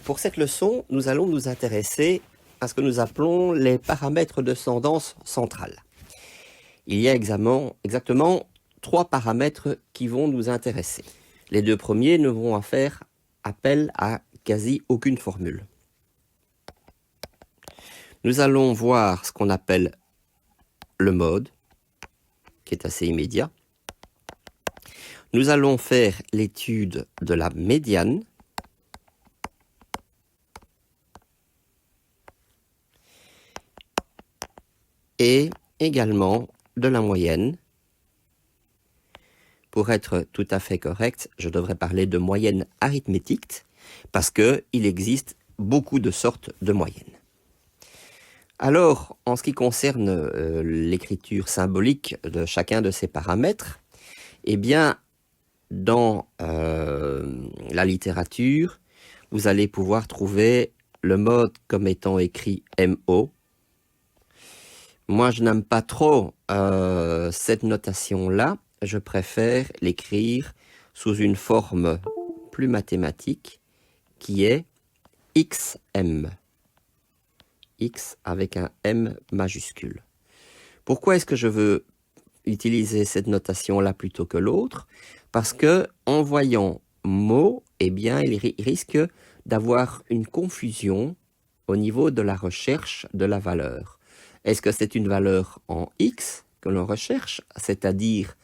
Pour cette leçon, nous allons nous intéresser à ce que nous appelons les paramètres de tendance centrale. Il y a exactement 3 paramètres qui vont nous intéresser. Les 2 premiers ne vont faire appel à quasi aucune formule. Nous allons voir ce qu'on appelle le mode, qui est assez immédiat. Nous allons faire l'étude de la médiane. Et également de la moyenne. Pour être tout à fait correct, je devrais parler de moyenne arithmétique, parce qu'il existe beaucoup de sortes de moyennes. Alors, en ce qui concerne l'écriture symbolique de chacun de ces paramètres, eh bien, dans la littérature, vous allez pouvoir trouver le mode comme étant écrit MO. Moi, je n'aime pas trop cette notation-là. Je préfère l'écrire sous une forme plus mathématique qui est XM. X avec un M majuscule. Pourquoi est-ce que je veux utiliser cette notation-là plutôt que l'autre? Parce que en voyant mot, eh bien, il risque d'avoir une confusion au niveau de la recherche de la valeur. Est-ce que c'est une valeur en X que l'on recherche, c'est-à-dire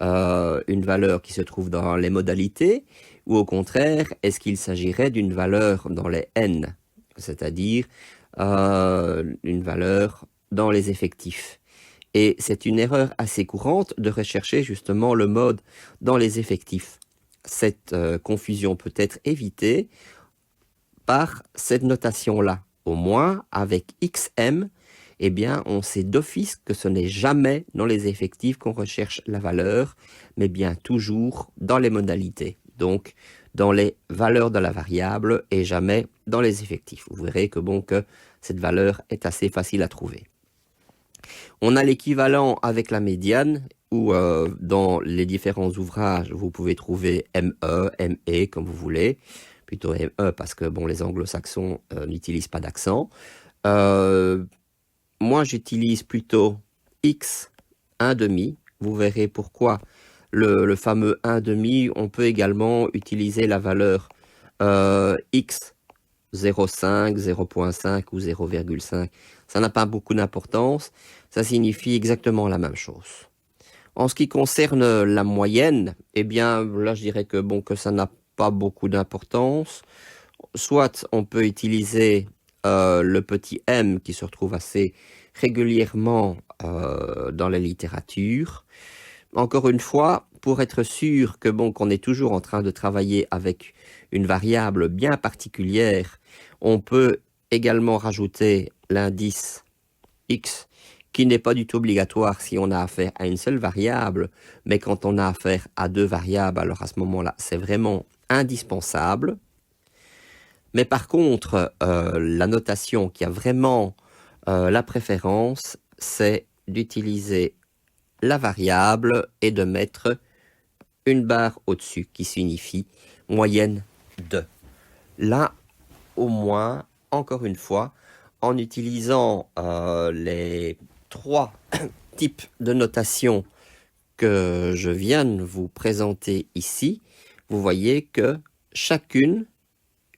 une valeur qui se trouve dans les modalités, ou au contraire, est-ce qu'il s'agirait d'une valeur dans les N, c'est-à-dire une valeur dans les effectifs? Et c'est une erreur assez courante de rechercher justement le mode dans les effectifs. Cette confusion peut être évitée par cette notation-là. Au moins, avec XM, eh bien, on sait d'office que ce n'est jamais dans les effectifs qu'on recherche la valeur, mais bien toujours dans les modalités. Donc, dans les valeurs de la variable et jamais dans les effectifs. Vous verrez que cette valeur est assez facile à trouver. On a l'équivalent avec la médiane, où dans les différents ouvrages, vous pouvez trouver ME, ME, comme vous voulez. Plutôt ME parce que les anglo-saxons n'utilisent pas d'accent. Moi, j'utilise plutôt X 1/2. Vous verrez pourquoi le fameux 1/2. On peut également utiliser la valeur X 0,5, 0,5 ou 0,5. Ça n'a pas beaucoup d'importance. Ça signifie exactement la même chose. En ce qui concerne la moyenne, eh bien, là, je dirais que ça n'a pas beaucoup d'importance. Soit on peut utiliser le petit m qui se retrouve assez régulièrement dans la littérature. Encore une fois, pour être sûr que qu'on est toujours en train de travailler avec une variable bien particulière, on peut également rajouter l'indice x, qui n'est pas du tout obligatoire si on a affaire à une seule variable, mais quand on a affaire à 2 variables, alors à ce moment-là, c'est vraiment indispensable. Mais par contre, la notation qui a vraiment la préférence, c'est d'utiliser la variable et de mettre une barre au-dessus qui signifie moyenne de. Là, au moins, encore une fois, en utilisant les 3 types de notation que je viens de vous présenter ici, vous voyez que chacune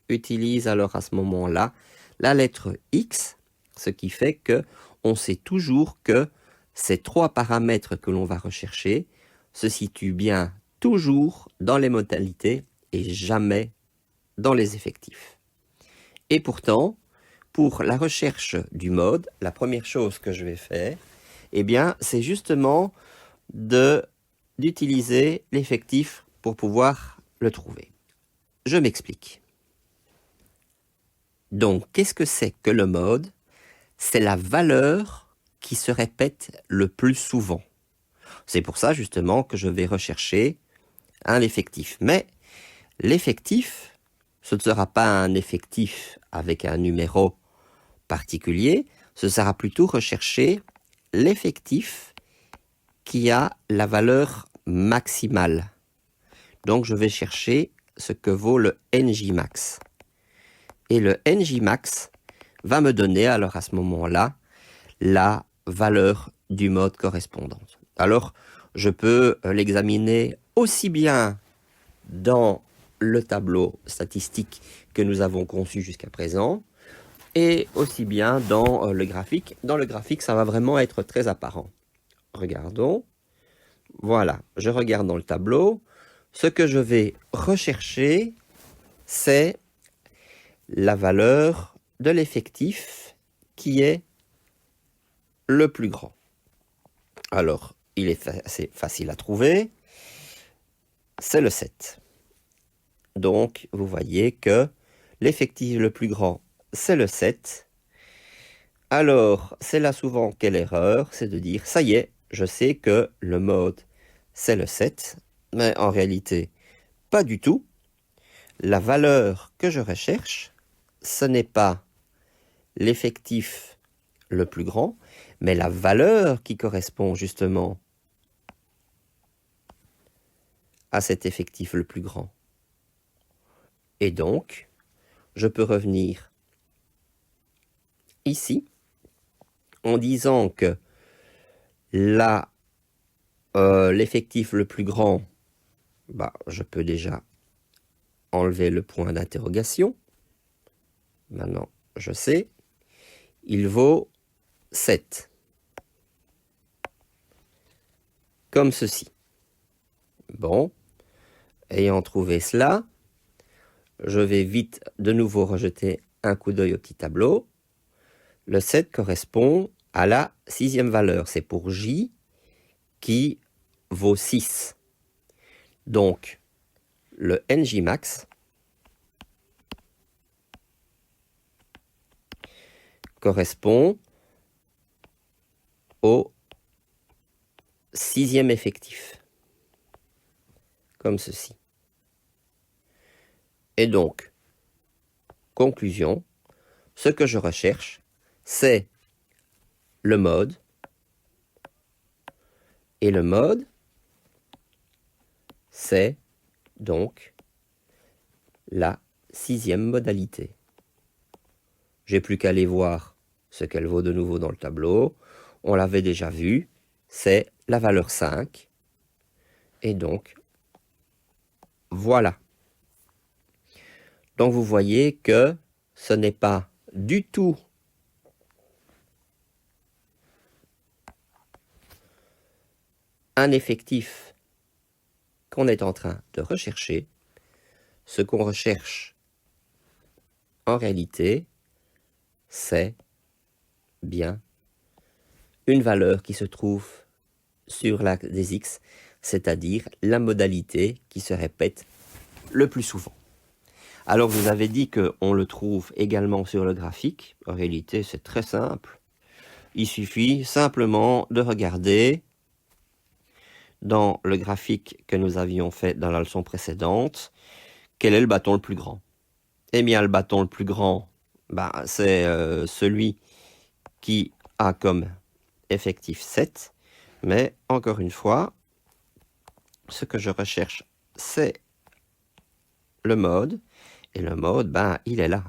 utilise alors à ce moment-là la lettre X, ce qui fait que on sait toujours que ces 3 paramètres que l'on va rechercher se situent bien toujours dans les modalités et jamais dans les effectifs. Et pourtant, pour la recherche du mode, la première chose que je vais faire, eh bien, c'est justement d'utiliser l'effectif pour pouvoir le trouver. Je m'explique. Donc, qu'est-ce que c'est que le mode? C'est la valeur qui se répète le plus souvent. C'est pour ça, justement, que je vais rechercher un effectif. Mais l'effectif, ce ne sera pas un effectif avec un numéro particulier, ce sera plutôt rechercher l'effectif qui a la valeur maximale. Donc, je vais chercher ce que vaut le NJmax. Et le NJMax va me donner alors à ce moment-là la valeur du mode correspondante. Alors, je peux l'examiner aussi bien dans le tableau statistique que nous avons conçu jusqu'à présent, et aussi bien dans le graphique. Dans le graphique, ça va vraiment être très apparent. Regardons. Voilà, je regarde dans le tableau. Ce que je vais rechercher, c'est la valeur de l'effectif qui est le plus grand. Alors, il est assez facile à trouver. C'est le 7. Donc, vous voyez que l'effectif le plus grand, c'est le 7. Alors, c'est là souvent quelle erreur? C'est de dire, ça y est, je sais que le mode, c'est le 7. Mais en réalité, pas du tout. La valeur que je recherche, ce n'est pas l'effectif le plus grand, mais la valeur qui correspond justement à cet effectif le plus grand. Et donc, je peux revenir ici en disant que l'effectif le plus grand, je peux déjà enlever le point d'interrogation. Maintenant, je sais, il vaut 7. Comme ceci. Bon, ayant trouvé cela, je vais vite de nouveau rejeter un coup d'œil au petit tableau. Le 7 correspond à la 6e valeur. C'est pour J qui vaut 6. Donc, le NJMax correspond au 6e effectif. Comme ceci. Et donc, conclusion, ce que je recherche, c'est le mode. Et le mode, c'est donc la 6e modalité. J'ai plus qu'à aller voir ce qu'elle vaut de nouveau dans le tableau. On l'avait déjà vu, c'est la valeur 5. Et donc, voilà. Donc vous voyez que ce n'est pas du tout un effectif qu'on est en train de rechercher. Ce qu'on recherche en réalité, c'est bien une valeur qui se trouve sur l'axe des x, c'est-à-dire la modalité qui se répète le plus souvent. Alors, je vous avais dit qu'on le trouve également sur le graphique. En réalité, c'est très simple. Il suffit simplement de regarder dans le graphique que nous avions fait dans la leçon précédente, quel est le bâton le plus grand. Eh bien, le bâton le plus grand, c'est celui qui a comme effectif 7. Mais, encore une fois, ce que je recherche, c'est le mode. Et le mode, il est là.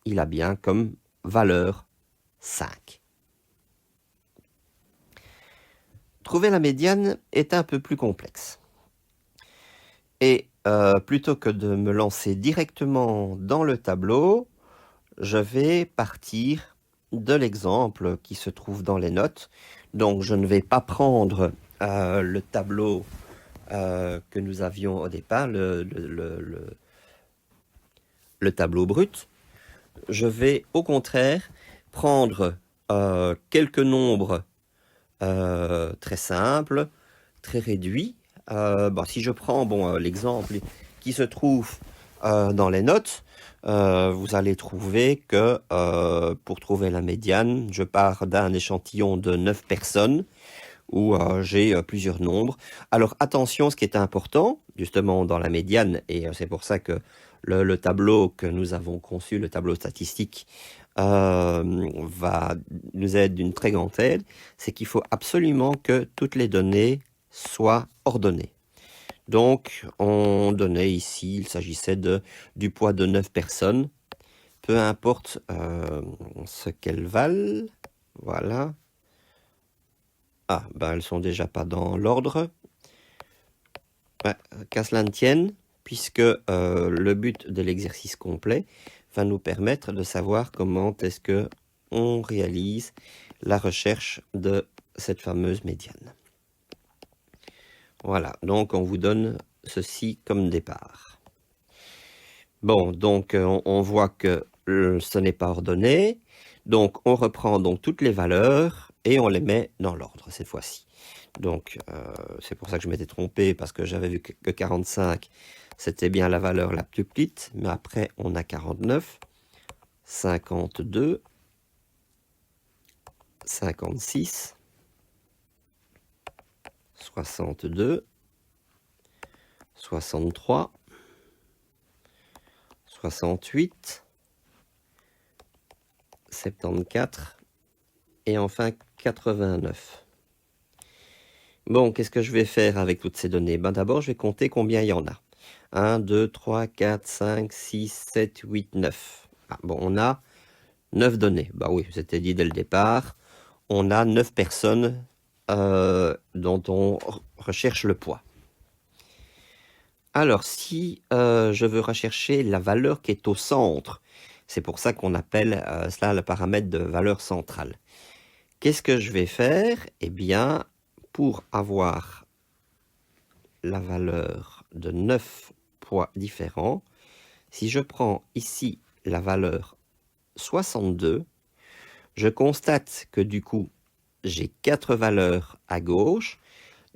Il a bien comme valeur 5. Trouver la médiane est un peu plus complexe. Et plutôt que de me lancer directement dans le tableau, je vais partir de l'exemple qui se trouve dans les notes. Donc, je ne vais pas prendre le tableau que nous avions au départ, le tableau brut. Je vais au contraire prendre quelques nombres très simples, très réduits. Si je prends l'exemple qui se trouve dans les notes, vous allez trouver que pour trouver la médiane, je pars d'un échantillon de 9 personnes où j'ai plusieurs nombres. Alors attention, ce qui est important, justement dans la médiane, et c'est pour ça que le tableau que nous avons conçu, le tableau statistique, va nous être d'une très grande aide, c'est qu'il faut absolument que toutes les données soient ordonnées. Donc, on donnait ici, il s'agissait du poids de 9 personnes, peu importe ce qu'elles valent. Voilà. Ah, ben elles sont déjà pas dans l'ordre. Ouais, qu'à cela ne tienne, puisque le but de l'exercice complet va nous permettre de savoir comment est-ce que on réalise la recherche de cette fameuse médiane. Voilà, donc on vous donne ceci comme départ. Bon, donc on voit que ce n'est pas ordonné, donc on reprend donc toutes les valeurs et on les met dans l'ordre cette fois-ci. Donc c'est pour ça que je m'étais trompé, parce que j'avais vu que 45 c'était bien la valeur la plus petite, mais après on a 49, 52, 56, 62, 63, 68, 74 et enfin 89. Bon, qu'est-ce que je vais faire avec toutes ces données? Ben d'abord, je vais compter combien il y en a. 1, 2, 3, 4, 5, 6, 7, 8, 9. Ah, bon, on a 9 données. Bah oui, c'était dit dès le départ. On a 9 personnes dont on recherche le poids. Alors, si je veux rechercher la valeur qui est au centre, c'est pour ça qu'on appelle cela le paramètre de valeur centrale. Qu'est-ce que je vais faire? Eh bien, pour avoir la valeur de 9 poids différents, si je prends ici la valeur 62, je constate que du coup, j'ai 4 valeurs à gauche,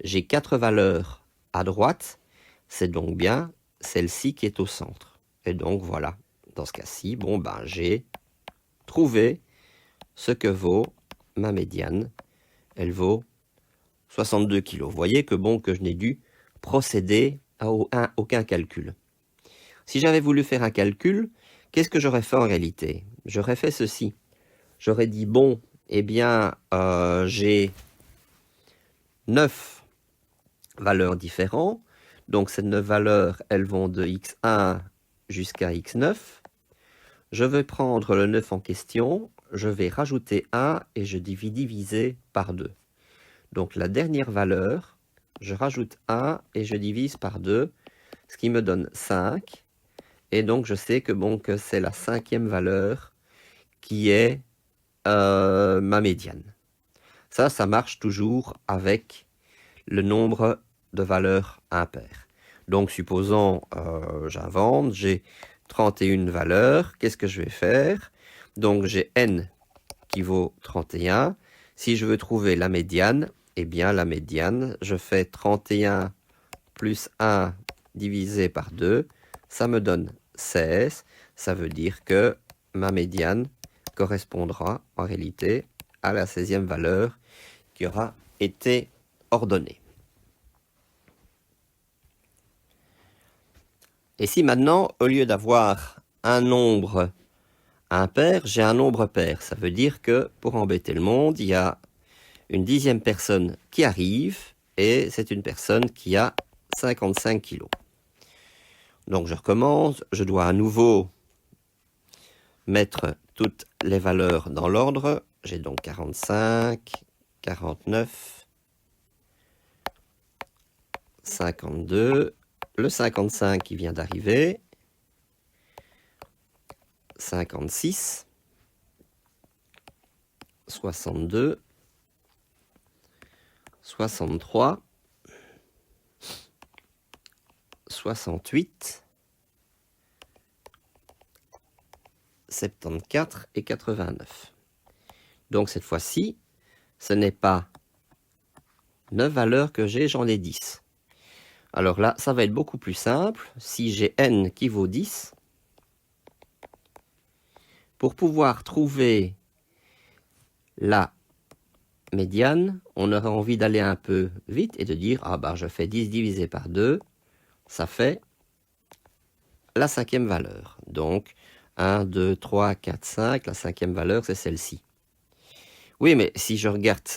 j'ai 4 valeurs à droite, c'est donc bien celle-ci qui est au centre. Et donc voilà, dans ce cas-ci, bon ben j'ai trouvé ce que vaut ma médiane. Elle vaut 62 kg. Vous voyez que bon, que je n'ai dû procéder à aucun calcul. Si j'avais voulu faire un calcul, qu'est-ce que j'aurais fait en réalité? J'aurais fait ceci. J'aurais dit, bon, eh bien, j'ai 9 valeurs différentes. Donc, ces 9 valeurs, elles vont de x1 jusqu'à x9. Je vais prendre le 9 en question, je vais rajouter 1 et je vais diviser par 2. Donc, la dernière valeur, je rajoute 1 et je divise par 2, ce qui me donne 5. Et donc, je sais que, bon, que c'est la 5e valeur qui est ma médiane. Ça marche toujours avec le nombre de valeurs impaires. Donc, supposons, j'invente, j'ai 31 valeurs. Qu'est-ce que je vais faire? Donc, j'ai n qui vaut 31. Si je veux trouver la médiane, eh bien, la médiane, je fais 31 plus 1 divisé par 2. Ça me donne 16. Ça veut dire que ma médiane correspondra en réalité à la 16e valeur qui aura été ordonnée. Et si maintenant, au lieu d'avoir un nombre impair, j'ai un nombre pair, ça veut dire que pour embêter le monde, il y a une 10e personne qui arrive et c'est une personne qui a 55 kg. Donc je recommence, je dois à nouveau mettre toutes les valeurs dans l'ordre. J'ai donc 45, 49, 52, le 55 qui vient d'arriver, 56, 62, 63, 68, 74 et 89. Donc cette fois-ci, ce n'est pas 9 valeurs que j'ai, j'en ai 10. Alors là, ça va être beaucoup plus simple. Si j'ai n qui vaut 10, pour pouvoir trouver la médiane, on aurait envie d'aller un peu vite et de dire, ah ben je fais 10 divisé par 2, ça fait la 5e valeur. Donc 1, 2, 3, 4, 5, la 5e valeur c'est celle-ci. Oui, mais si je regarde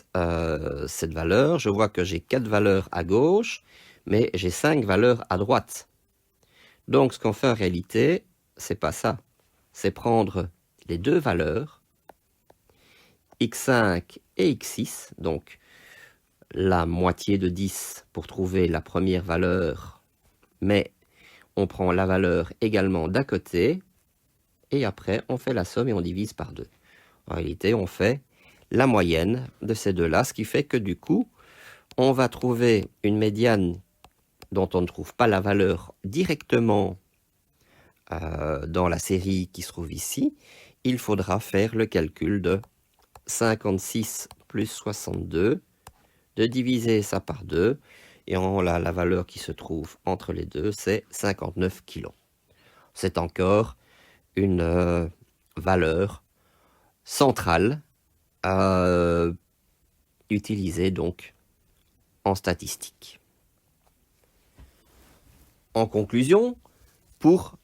cette valeur, je vois que j'ai 4 valeurs à gauche, mais j'ai 5 valeurs à droite. Donc ce qu'on fait en réalité, c'est pas ça. c'est prendre les deux valeurs, x5 et x6, donc la moitié de 10 pour trouver la première valeur, mais on prend la valeur également d'à côté, et après on fait la somme et on divise par 2. En réalité, on fait la moyenne de ces deux-là, ce qui fait que du coup, on va trouver une médiane dont on ne trouve pas la valeur directement dans la série qui se trouve ici. Il faudra faire le calcul de 56 plus 62, de diviser ça par 2, et la valeur qui se trouve entre les deux, c'est 59 kg. C'est encore une valeur centrale à utiliser donc en statistique. En conclusion, pour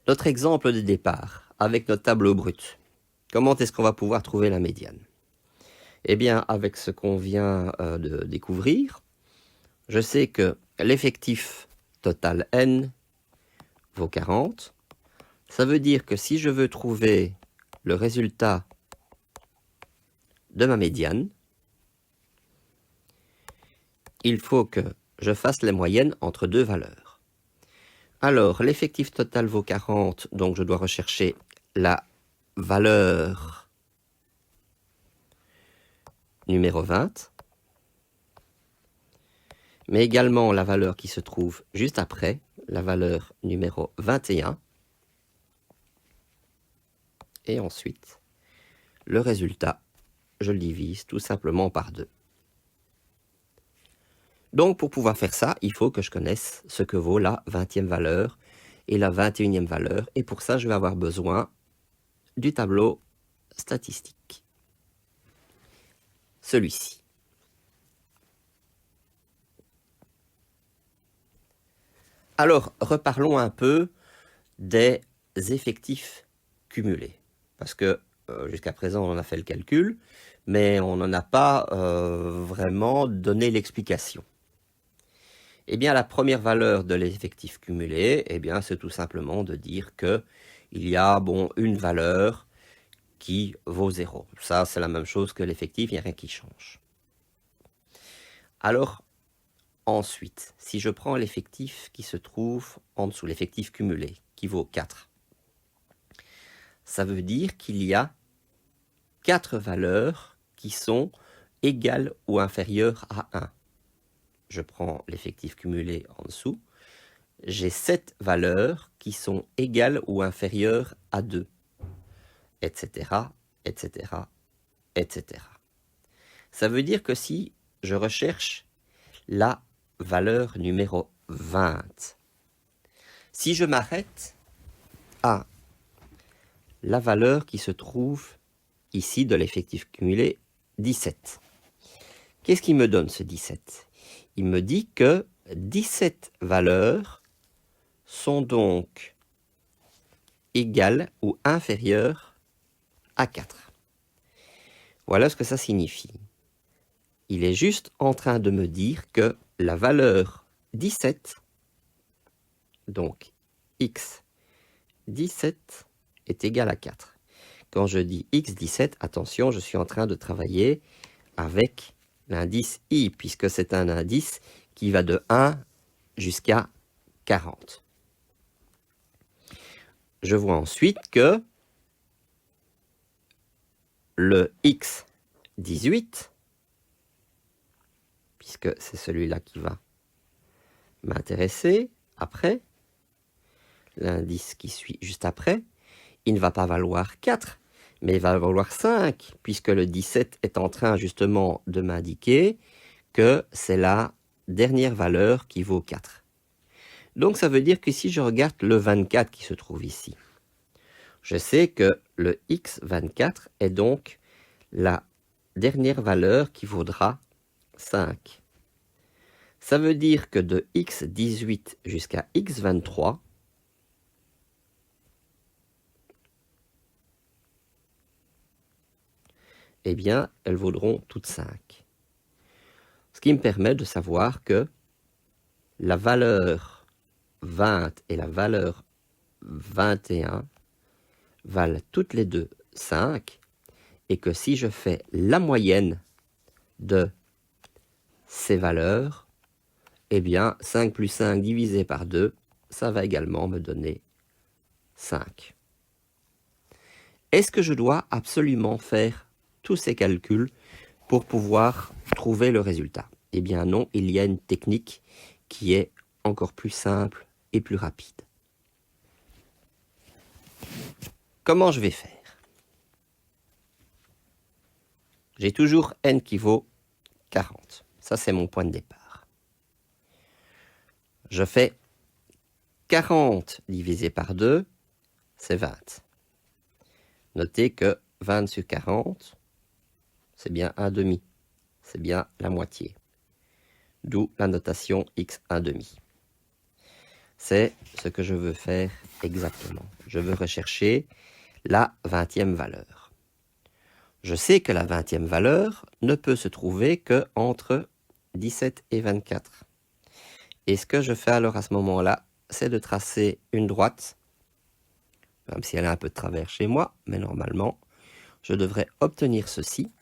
notre exemple de départ, avec notre tableau brut, comment est-ce qu'on va pouvoir trouver la médiane? Eh bien, avec ce qu'on vient de découvrir, je sais que l'effectif total n vaut 40. Ça veut dire que si je veux trouver le résultat de ma médiane, il faut que je fasse les moyennes entre deux valeurs. Alors, l'effectif total vaut 40, donc je dois rechercher la valeur numéro 20, mais également la valeur qui se trouve juste après, la valeur numéro 21, et ensuite, le résultat, je le divise tout simplement par 2. Donc, pour pouvoir faire ça, il faut que je connaisse ce que vaut la 20e valeur et la 21e valeur. Et pour ça, je vais avoir besoin du tableau statistique. Celui-ci. Alors, reparlons un peu des effectifs cumulés. Parce que jusqu'à présent, on en a fait le calcul, mais on n'en a pas vraiment donné l'explication. Eh bien, la première valeur de l'effectif cumulé, eh bien, c'est tout simplement de dire que il y a une valeur qui vaut 0. Ça, c'est la même chose que l'effectif, il n'y a rien qui change. Alors, ensuite, si je prends l'effectif qui se trouve en dessous, l'effectif cumulé, qui vaut 4, ça veut dire qu'il y a 4 valeurs qui sont égales ou inférieures à 1. Je prends l'effectif cumulé en dessous, j'ai 7 valeurs qui sont égales ou inférieures à 2, etc., etc., etc. Ça veut dire que si je recherche la valeur numéro 20, si je m'arrête à la valeur qui se trouve ici de l'effectif cumulé, 17, qu'est-ce qui me donne ce 17? Il me dit que 17 valeurs sont donc égales ou inférieures à 4. Voilà ce que ça signifie. Il est juste en train de me dire que la valeur 17, donc x 17, est égale à 4. Quand je dis x 17, attention, je suis en train de travailler avec l'indice i, puisque c'est un indice qui va de 1 jusqu'à 40. Je vois ensuite que le x 18, puisque c'est celui-là qui va m'intéresser après, l'indice qui suit juste après, il ne va pas valoir 4, mais il va valoir 5, puisque le 17 est en train justement de m'indiquer que c'est la dernière valeur qui vaut 4. Donc ça veut dire que si je regarde le 24 qui se trouve ici, je sais que le x24 est donc la dernière valeur qui vaudra 5. Ça veut dire que de x18 jusqu'à x23, eh bien, elles vaudront toutes 5. Ce qui me permet de savoir que la valeur 20 et la valeur 21 valent toutes les deux 5, et que si je fais la moyenne de ces valeurs, eh bien 5 plus 5 divisé par 2, ça va également me donner 5. Est-ce que je dois absolument faire tous ces calculs pour pouvoir trouver le résultat? Eh bien non, il y a une technique qui est encore plus simple et plus rapide. Comment je vais faire? J'ai toujours n qui vaut 40. Ça, c'est mon point de départ. Je fais 40 divisé par 2, c'est 20. Notez que 20 sur 40, c'est bien 1 demi. C'est bien la moitié. D'où la notation x 1 demi. C'est ce que je veux faire exactement. Je veux rechercher la 20e valeur. Je sais que la 20e valeur ne peut se trouver que entre 17 et 24. Et ce que je fais alors à ce moment-là, c'est de tracer une droite, même si elle a un peu de travers chez moi, mais normalement, je devrais obtenir ceci.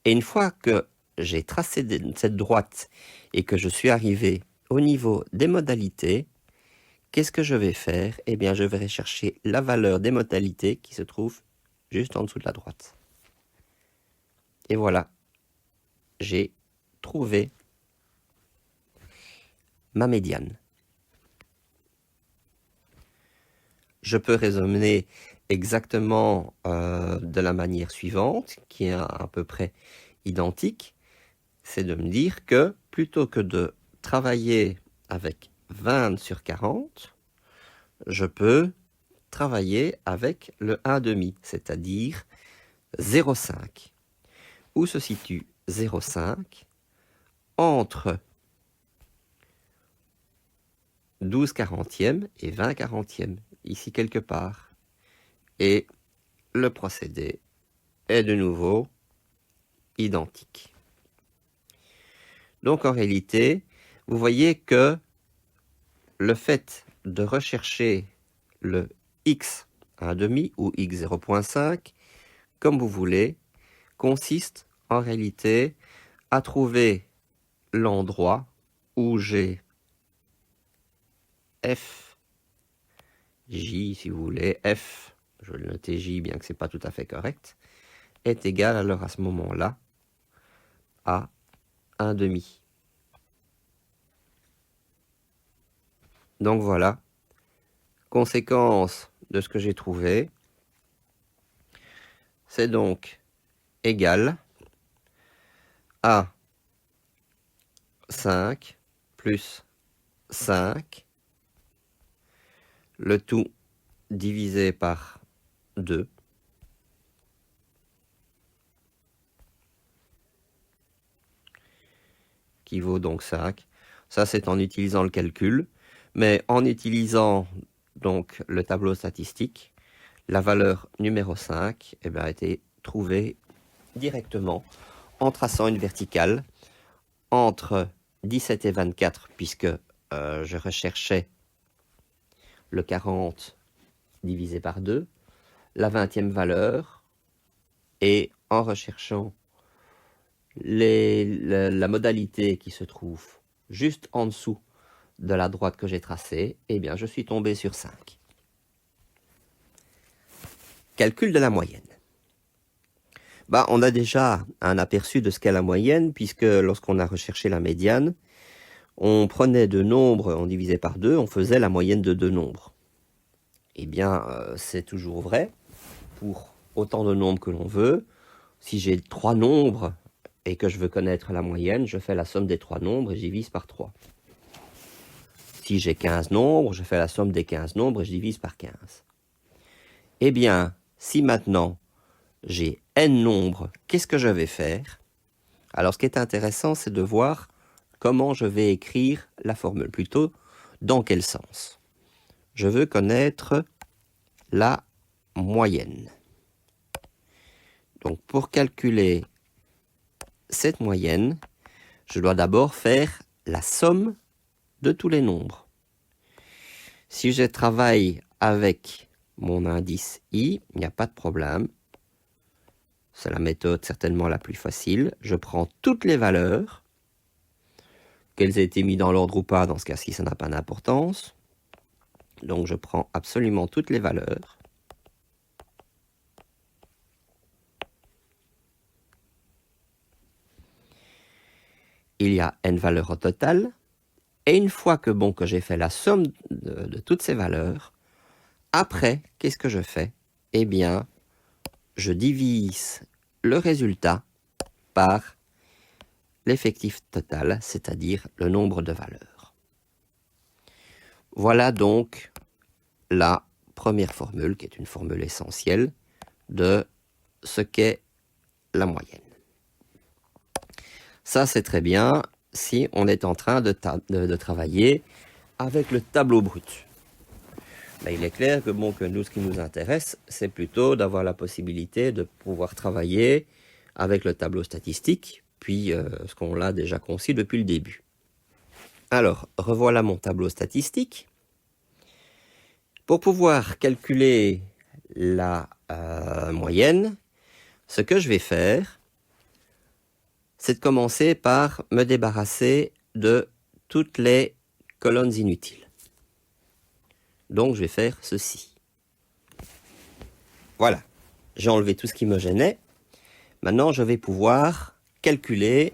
Et une fois que j'ai tracé cette droite et que je suis arrivé au niveau des modalités, qu'est-ce que je vais faire? Eh bien, je vais chercher la valeur des modalités qui se trouve juste en dessous de la droite. Et voilà, j'ai trouvé ma médiane. Je peux raisonner exactement de la manière suivante, qui est à peu près identique, c'est de me dire que plutôt que de travailler avec 20 sur 40, je peux travailler avec le 1 demi, c'est-à-dire 0,5. Où se situe 0,5? Entre 12 quarantièmes et 20 quarantièmes, ici quelque part. Et le procédé est de nouveau identique. Donc en réalité, vous voyez que le fait de rechercher le x 1,5 ou x 0,5, comme vous voulez, consiste en réalité à trouver l'endroit où j'ai f, j si vous voulez, f, je vais le noter j bien que ce n'est pas tout à fait correct, est égal alors à ce moment-là à 1 demi. Donc voilà, conséquence de ce que j'ai trouvé, c'est donc égal à 5 plus 5, le tout divisé par 2, qui vaut donc 5. Ça, c'est en utilisant le calcul, mais en utilisant donc le tableau statistique, la valeur numéro 5 a été trouvée directement en traçant une verticale entre 17 et 24, puisque je recherchais le 40 divisé par 2, la 20e valeur, et en recherchant la modalité qui se trouve juste en dessous de la droite que j'ai tracée, eh bien je suis tombé sur 5. Calcul de la moyenne. On a déjà un aperçu de ce qu'est la moyenne, puisque lorsqu'on a recherché la médiane, on prenait deux nombres, on divisait par 2, on faisait la moyenne de deux nombres. Eh bien, c'est toujours vrai pour autant de nombres que l'on veut. Si j'ai 3 nombres et que je veux connaître la moyenne, je fais la somme des 3 nombres et je divise par 3. Si j'ai 15 nombres, je fais la somme des 15 nombres et je divise par 15. Eh bien, si maintenant j'ai n nombres, qu'est-ce que je vais faire? Alors, ce qui est intéressant, c'est de voir comment je vais écrire la formule, plutôt dans quel sens. Je veux connaître la moyenne. Donc, pour calculer cette moyenne, je dois d'abord faire la somme de tous les nombres. Si je travaille avec mon indice I, il n'y a pas de problème. C'est la méthode certainement la plus facile. Je prends toutes les valeurs, qu'elles aient été mises dans l'ordre ou pas, dans ce cas-ci, ça n'a pas d'importance. Donc je prends absolument toutes les valeurs. Il y a n valeurs au total. Et une fois que j'ai fait la somme de toutes ces valeurs, après, qu'est-ce que je fais? Eh bien, je divise le résultat par l'effectif total, c'est-à-dire le nombre de valeurs. Voilà donc la première formule, qui est une formule essentielle, de ce qu'est la moyenne. Ça, c'est très bien si on est en train de travailler avec le tableau brut. Mais il est clair que, que nous, ce qui nous intéresse, c'est plutôt d'avoir la possibilité de pouvoir travailler avec le tableau statistique, puis ce qu'on l'a déjà conçu depuis le début. Alors, revoilà mon tableau statistique. Pour pouvoir calculer la moyenne, ce que je vais faire, c'est de commencer par me débarrasser de toutes les colonnes inutiles. Donc, je vais faire ceci. Voilà, j'ai enlevé tout ce qui me gênait. Maintenant, je vais pouvoir calculer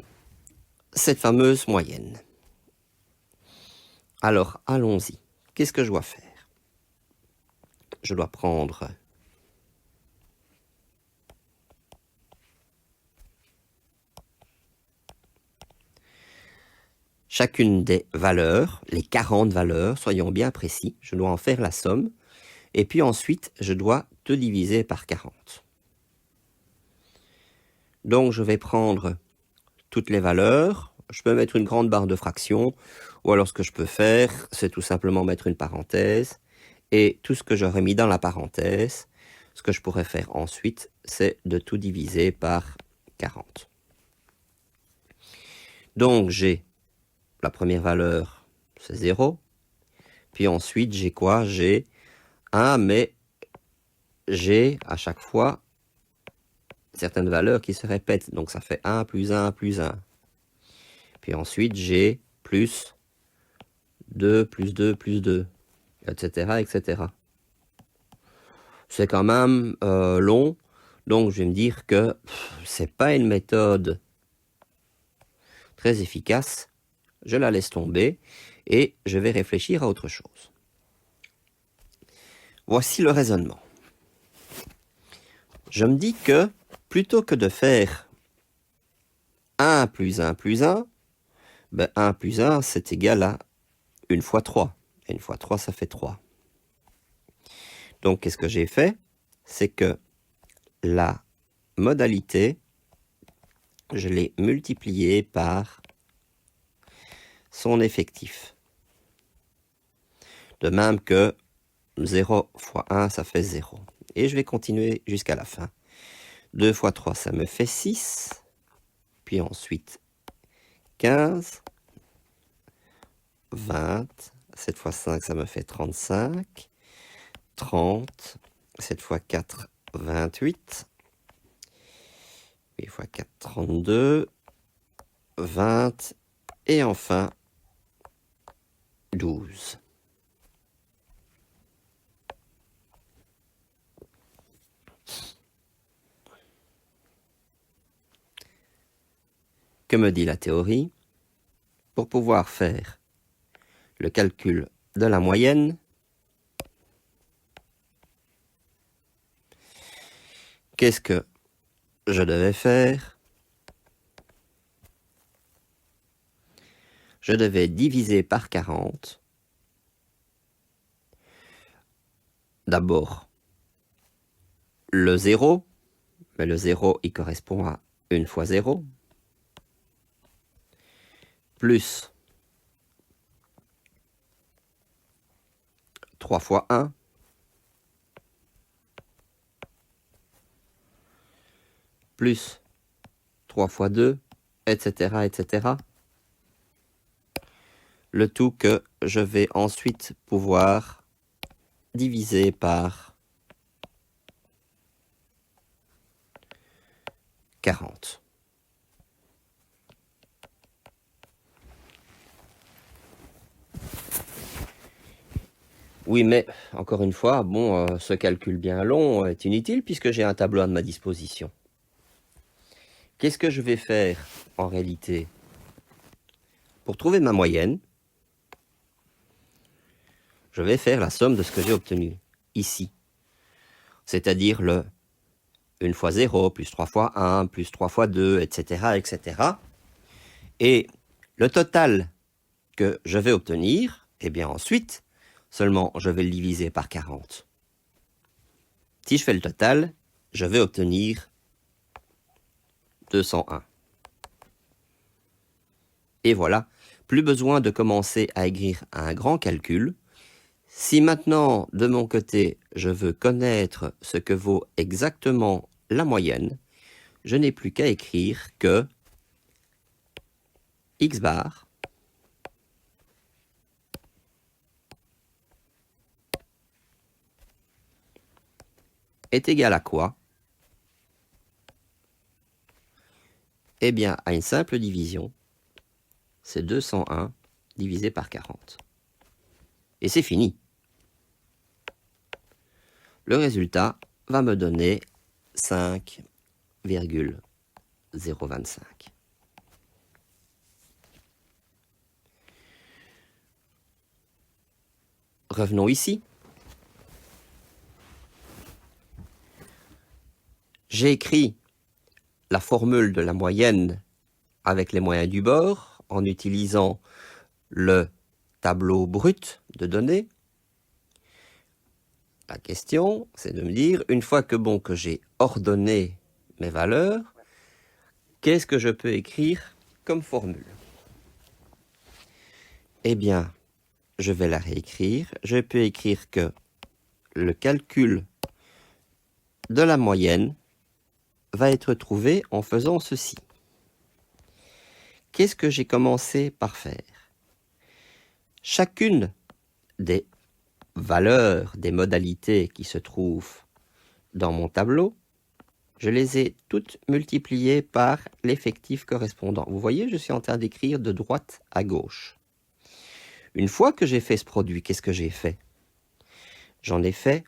cette fameuse moyenne. Alors, allons-y. Qu'est-ce que je dois faire? Je dois prendre chacune des valeurs, les 40 valeurs, soyons bien précis, je dois en faire la somme, et puis ensuite, je dois tout diviser par 40. Donc, je vais prendre toutes les valeurs, je peux mettre une grande barre de fraction, ou alors ce que je peux faire, c'est tout simplement mettre une parenthèse, et tout ce que j'aurais mis dans la parenthèse, ce que je pourrais faire ensuite, c'est de tout diviser par 40. Donc, j'ai la première valeur, c'est 0. Puis ensuite, j'ai quoi? J'ai 1, mais j'ai à chaque fois certaines valeurs qui se répètent. Donc, ça fait 1 plus 1 plus 1. Puis ensuite, j'ai plus 2 plus 2 plus 2, etc., etc. C'est quand même long. Donc, je vais me dire que c'est pas une méthode très efficace. Je la laisse tomber et je vais réfléchir à autre chose. Voici le raisonnement. Je me dis que plutôt que de faire 1 plus 1 plus 1, ben 1 plus 1, c'est égal à 1 fois 3. Et 1 fois 3, ça fait 3. Donc, qu'est-ce que j'ai fait? C'est que la modalité, je l'ai multipliée par son effectif. De même que 0 fois 1, ça fait 0. Et je vais continuer jusqu'à la fin. 2 fois 3, ça me fait 6. Puis ensuite, 15, 20. 7 fois 5, ça me fait 35. 30. 7 fois 4, 28. 8 fois 4, 32. 20. Et enfin, 12. Que me dit la théorie? Pour pouvoir faire le calcul de la moyenne, qu'est-ce que je devais faire? Je devais diviser par 40. D'abord, le 0, mais le 0, il correspond à 1 fois 0, plus 3 fois 1, plus 3 fois 2, etc., etc. Le tout que je vais ensuite pouvoir diviser par 40. Oui, mais encore une fois, bon, ce calcul bien long est inutile puisque j'ai un tableau à ma disposition. Qu'est-ce que je vais faire en réalité? Pour trouver ma moyenne, je vais faire la somme de ce que j'ai obtenu ici. C'est-à-dire le 1 fois 0, plus 3 fois 1, plus 3 fois 2, etc., etc. Et le total que je vais obtenir, eh bien ensuite, seulement je vais le diviser par 40. Si je fais le total, je vais obtenir 201. Et voilà, plus besoin de commencer à écrire un grand calcul. Si maintenant, de mon côté, je veux connaître ce que vaut exactement la moyenne, je n'ai plus qu'à écrire que x bar est égal à quoi? Eh bien, à une simple division, c'est 201 divisé par 40. Et c'est fini. Le résultat va me donner 5,025. Revenons ici. J'ai écrit la formule de la moyenne avec les moyens du bord en utilisant le tableau brut de données. La question, c'est de me dire, une fois que j'ai ordonné mes valeurs, qu'est-ce que je peux écrire comme formule? Eh bien, je vais la réécrire. Je peux écrire que le calcul de la moyenne va être trouvé en faisant ceci. Qu'est-ce que j'ai commencé par faire? Chacune des valeurs, des modalités qui se trouvent dans mon tableau, je les ai toutes multipliées par l'effectif correspondant. Vous voyez, je suis en train d'écrire de droite à gauche. Une fois que j'ai fait ce produit, qu'est-ce que j'ai fait? J'en ai fait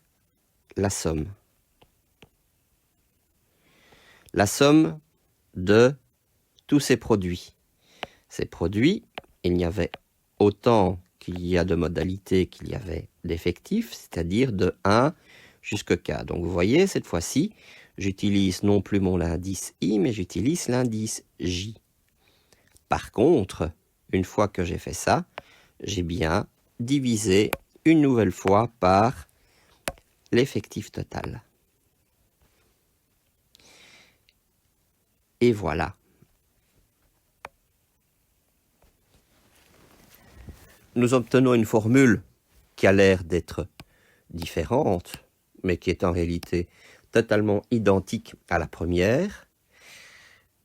la somme. La somme de tous ces produits. Ces produits, il y avait autant qu'il y a de modalités qu'il y avait d'effectifs, c'est-à-dire de 1 jusqu'à k. Donc vous voyez, cette fois-ci, j'utilise non plus mon indice i, mais j'utilise l'indice j. Par contre, une fois que j'ai fait ça, j'ai bien divisé une nouvelle fois par l'effectif total. Et voilà. Nous obtenons une formule qui a l'air d'être différente, mais qui est en réalité totalement identique à la première.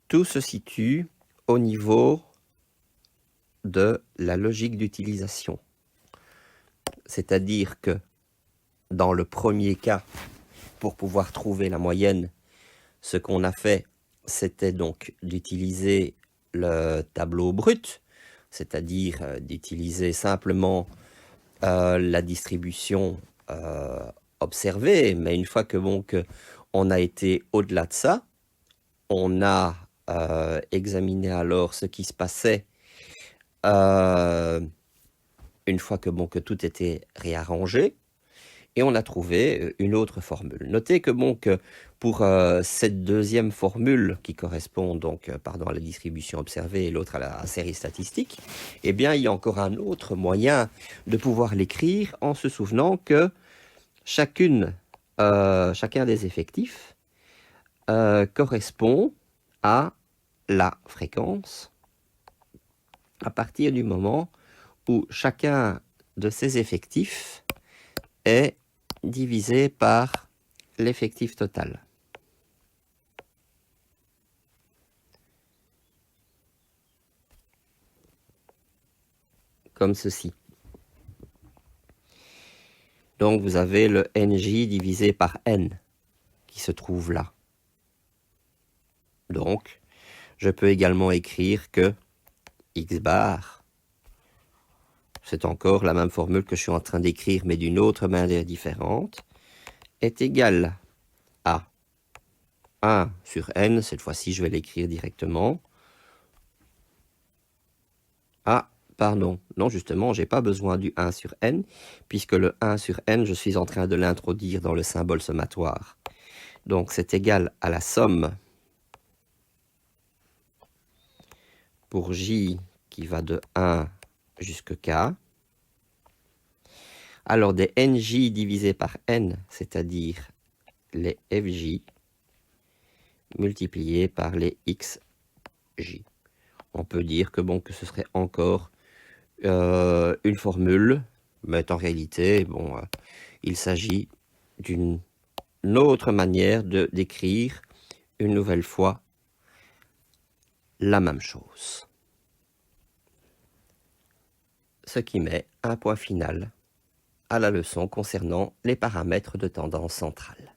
Tout se situe au niveau de la logique d'utilisation. C'est-à-dire que dans le premier cas, pour pouvoir trouver la moyenne, ce qu'on a fait, c'était donc d'utiliser le tableau brut, c'est-à-dire d'utiliser simplement la distribution observée, mais une fois que on a été au-delà de ça, on a examiné alors ce qui se passait une fois que tout était réarrangé, et on a trouvé une autre formule. Notez que pour cette deuxième formule qui correspond à la distribution observée et l'autre à la série statistique, eh bien il y a encore un autre moyen de pouvoir l'écrire en se souvenant que chacun des effectifs correspond à la fréquence à partir du moment où chacun de ces effectifs est divisé par l'effectif total. Comme ceci. Donc vous avez le NJ divisé par N qui se trouve là. Donc, je peux également écrire que x bar, c'est encore la même formule que je suis en train d'écrire, mais d'une autre manière différente, est égal à 1 sur n, cette fois-ci je vais l'écrire directement. Ah, pardon, non justement, j'ai pas besoin du 1 sur n, puisque le 1 sur n, je suis en train de l'introduire dans le symbole sommatoire. Donc c'est égal à la somme pour j qui va de 1 jusqu'à k. Alors des nj divisés par n, c'est-à-dire les fj, multipliés par les xj. On peut dire que bon, que ce serait encore une formule, mais en réalité, bon, il s'agit d'une autre manière de d'écrire une nouvelle fois la même chose. Ce qui met un point final à la leçon concernant les paramètres de tendance centrale.